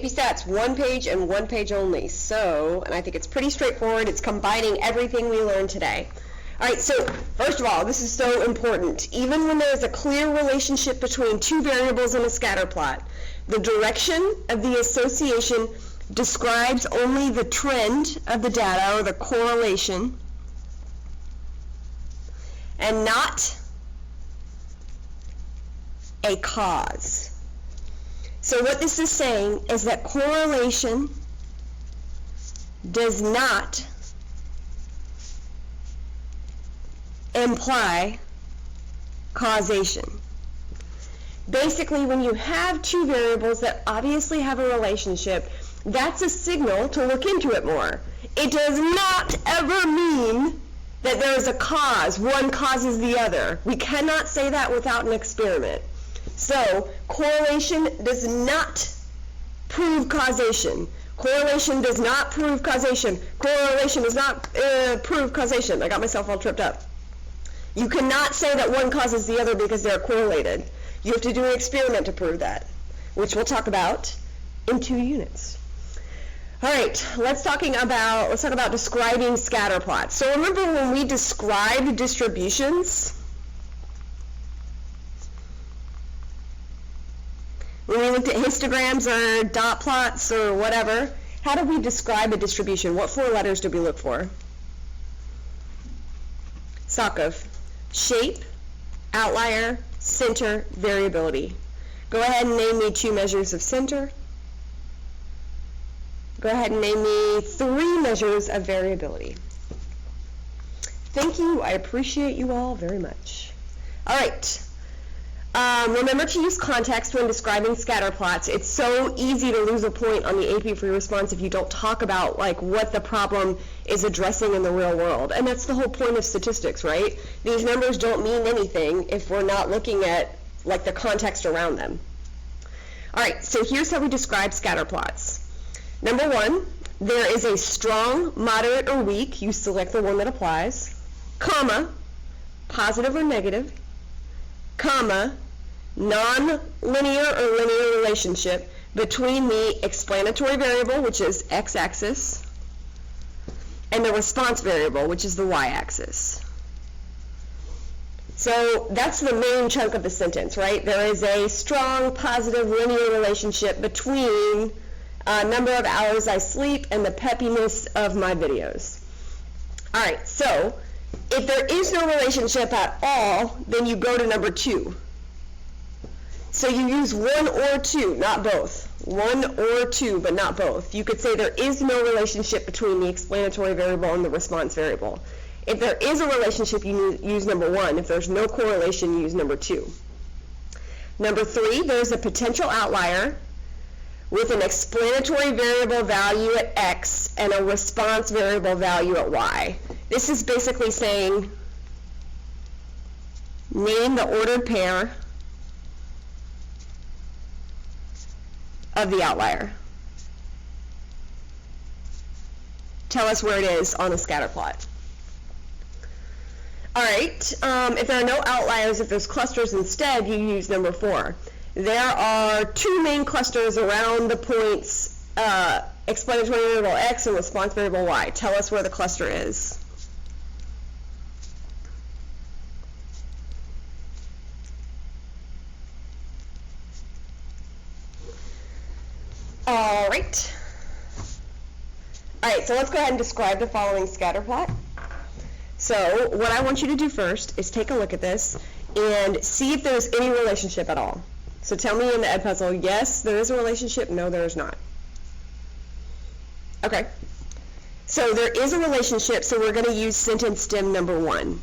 AP Stats, one page and one page only. So, and I think it's pretty straightforward. It's combining everything we learned today. All right, so first of all, this is so important. Even when there's a clear relationship between two variables in a scatter plot, the direction of the association describes only the trend of the data, or the correlation, and not a cause. So what this is saying is that correlation does not imply causation. Basically, when you have two variables that obviously have a relationship, that's a signal to look into it more. It does not ever mean that there is a cause. One causes the other. We cannot say that without an experiment. So, correlation does not prove causation. Correlation does not prove causation. Correlation does not prove causation. I got myself all tripped up. You cannot say that one causes the other because they're correlated. You have to do an experiment to prove that, which we'll talk about in 2 units. All right, let's talk about describing scatter plots. So remember when we described distributions? When we looked at histograms or dot plots or whatever, how do we describe a distribution? What 4 letters do we look for? Sakov. Shape, outlier, center, variability. Go ahead and name me 2 measures of center. Go ahead and name me 3 measures of variability. Thank you. I appreciate you all very much. All right. Remember to use context when describing scatter plots. It's so easy to lose a point on the AP free response if you don't talk about what the problem is addressing in the real world. And that's the whole point of statistics, right? These numbers don't mean anything if we're not looking at the context around them. All right, so here's how we describe scatter plots. Number 1, there is a strong, moderate, or weak. You select the one that applies, comma, positive or negative, comma, non-linear or linear relationship between the explanatory variable, which is x-axis, and the response variable, which is the y-axis. So that's the main chunk of the sentence, right? There is a strong, positive, linear relationship between number of hours I sleep and the peppiness of my videos. All right, so if there is no relationship at all, then you go to number 2. So you use 1 or 2, not both. 1 or 2, but not both. You could say there is no relationship between the explanatory variable and the response variable. If there is a relationship, you use number 1. If there's no correlation, you use number 2. Number 3, there's a potential outlier with an explanatory variable value at x and a response variable value at y. This is basically saying name the ordered pair of the outlier. Tell us where it is on the scatter plot. All right, if there are no outliers, if there's clusters instead, you use number 4. There are 2 main clusters around the points explanatory variable x and response variable y. Tell us where the cluster is. All right, so let's go ahead and describe the following scatter plot. So what I want you to do first is take a look at this and see if there's any relationship at all. So tell me in the Edpuzzle, yes, there is a relationship, no, there is not. Okay, so there is a relationship, so we're going to use sentence stem number 1,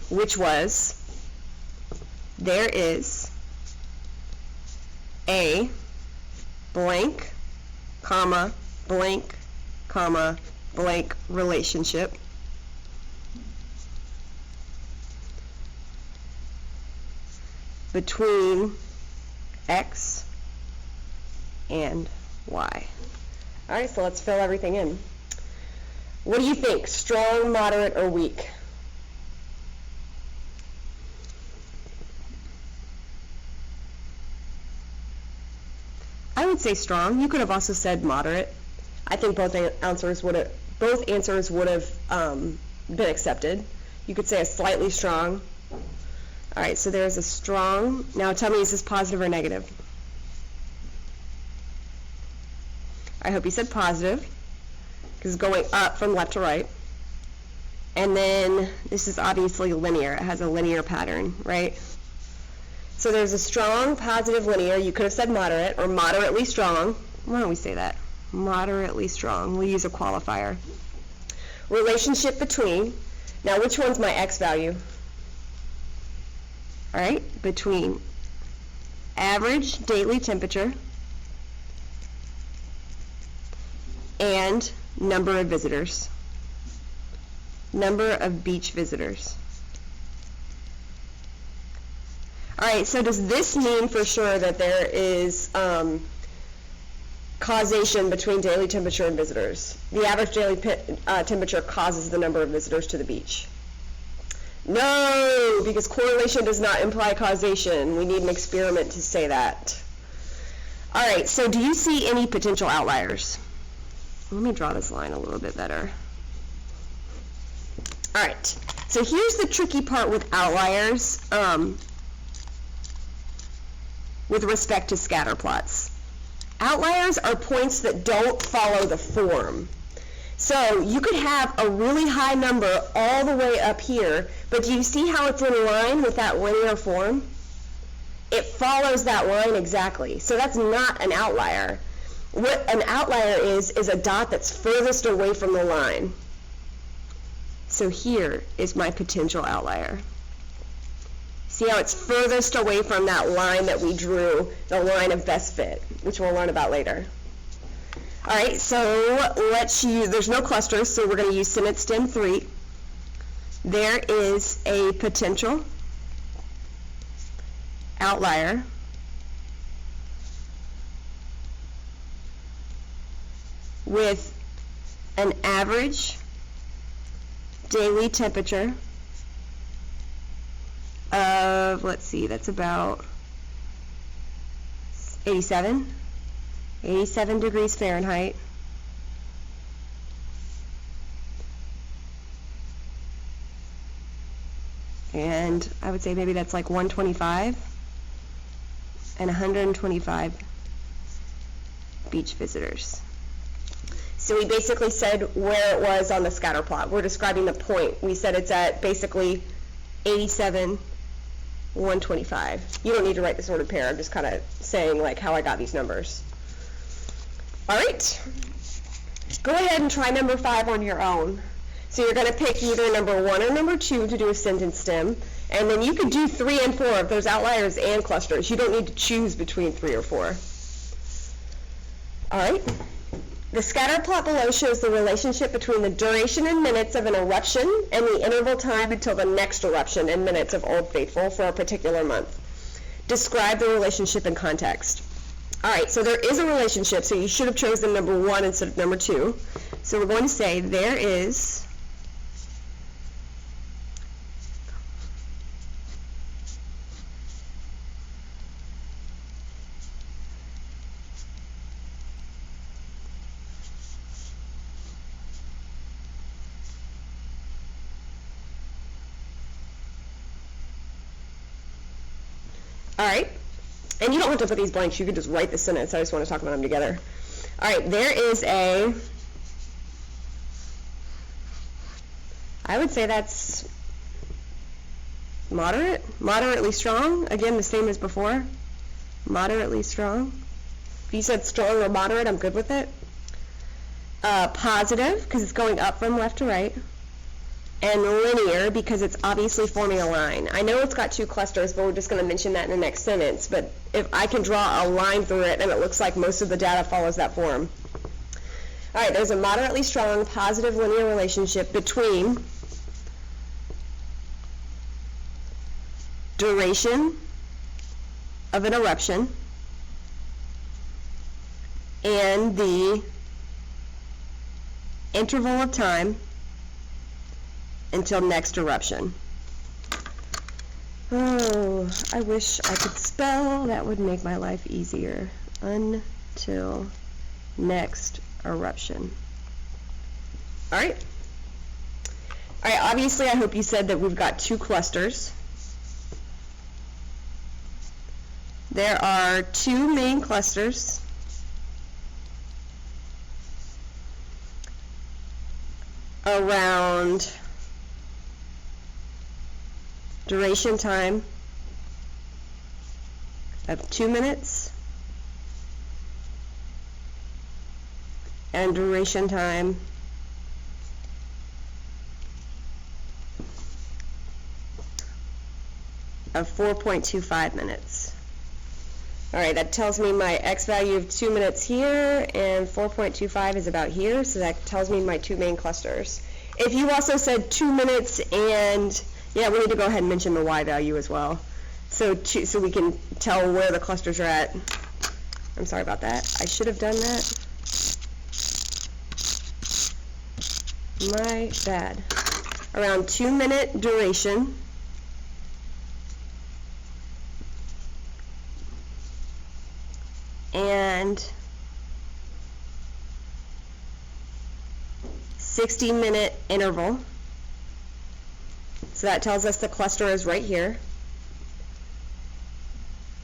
which was, there is a blank, comma, blank, comma, blank relationship between x and y. All right, so let's fill everything in. What do you think? Strong, moderate, or weak? I would would say strong. You could have also said moderate. I think both answers would have been accepted. You could say a slightly strong. All right, so there's a strong. Now tell me, is this positive or negative? I hope you said positive, because it's going up from left to right. And then this is obviously linear. It has a linear pattern, right? So there's a strong, positive, linear. You could have said moderate or moderately strong. Why don't we say that? Moderately strong. We'll use a qualifier. Relationship between. Now, which one's my x value? All right, between average daily temperature and number of visitors. Number of beach visitors. All right, so does this mean for sure that there is causation between daily temperature and visitors? The average daily temperature causes the number of visitors to the beach. No, because correlation does not imply causation. We need an experiment to say that. All right, so do you see any potential outliers? Let me draw this line a little bit better. All right, so here's the tricky part with outliers with respect to scatter plots. Outliers are points that don't follow the form. So you could have a really high number all the way up here, but do you see how it's in line with that linear form? It follows that line exactly. So that's not an outlier. What an outlier is a dot that's furthest away from the line. So here is my potential outlier. See how it's furthest away from that line that we drew, the line of best fit, which we'll learn about later. All right, so let's use, there's no clusters, so we're going to use sentence stem 3. There is a potential outlier with an average daily temperature of, let's see, that's about 87 degrees Fahrenheit. And I would say maybe that's like 125 and 125 beach visitors. So we basically said where it was on the scatter plot. We're describing the point. We said it's at basically 87, 125. You don't need to write this ordered pair. I'm just kind of saying like how I got these numbers. All right. Go ahead and try number 5 on your own. So you're going to pick either number 1 or number 2 to do a sentence stem. And then you could do 3 and 4 if there's outliers and clusters. You don't need to choose between 3 or 4. All right. The scatter plot below shows the relationship between the duration in minutes of an eruption and the interval time until the next eruption in minutes of Old Faithful for a particular month. Describe the relationship in context. All right, so there is a relationship, so you should have chosen number 1 instead of number 2. So we're going to say there is all right, and you don't have to put these blanks, you can just write the sentence, I just want to talk about them together. All right, there is a, I would say that's moderate, moderately strong, again the same as before, moderately strong. If you said strong or moderate, I'm good with it. Positive, because it's going up from left to right. And linear, because it's obviously forming a line. I know it's got 2 clusters, but we're just going to mention that in the next sentence. But if I can draw a line through it, and it looks like most of the data follows that form. All right, there's a moderately strong positive linear relationship between duration of an eruption and the interval of time until next eruption. Oh, I wish I could spell. That would make my life easier. Until till next eruption. All right. All right, obviously I hope you said that we've got two clusters. There are two main clusters. Around duration time of 2 minutes and duration time of 4.25 minutes. All right, that tells me my X value of 2 minutes here and 4.25 is about here, so that tells me my two main clusters. If you also said 2 minutes and, yeah, we need to go ahead and mention the Y value as well, so we can tell where the clusters are at. I'm sorry about that. I should have done that. My bad. Around 2 minute duration. And 60-minute interval. So that tells us the cluster is right here.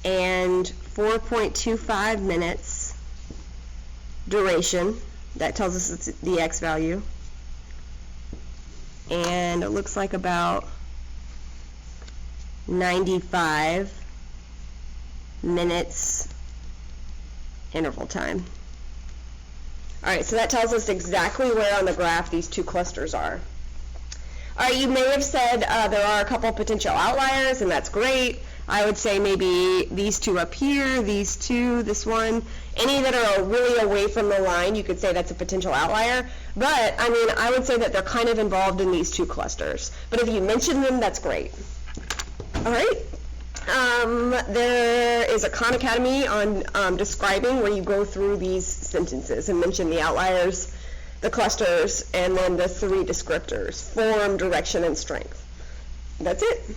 And 4.25 minutes duration. That tells us it's the X value. And it looks like about 95 minutes interval time. All right, so that tells us exactly where on the graph these two clusters are. All right, you may have said there are a couple potential outliers, and that's great. I would say maybe these two up here, these two, this one, any that are really away from the line, you could say that's a potential outlier. But, I mean, I would say that they're kind of involved in these two clusters. But if you mention them, that's great. All right. There is a Khan Academy on describing where you go through these sentences and mention the outliers, the clusters, and then the three descriptors, form, direction, and strength. That's it.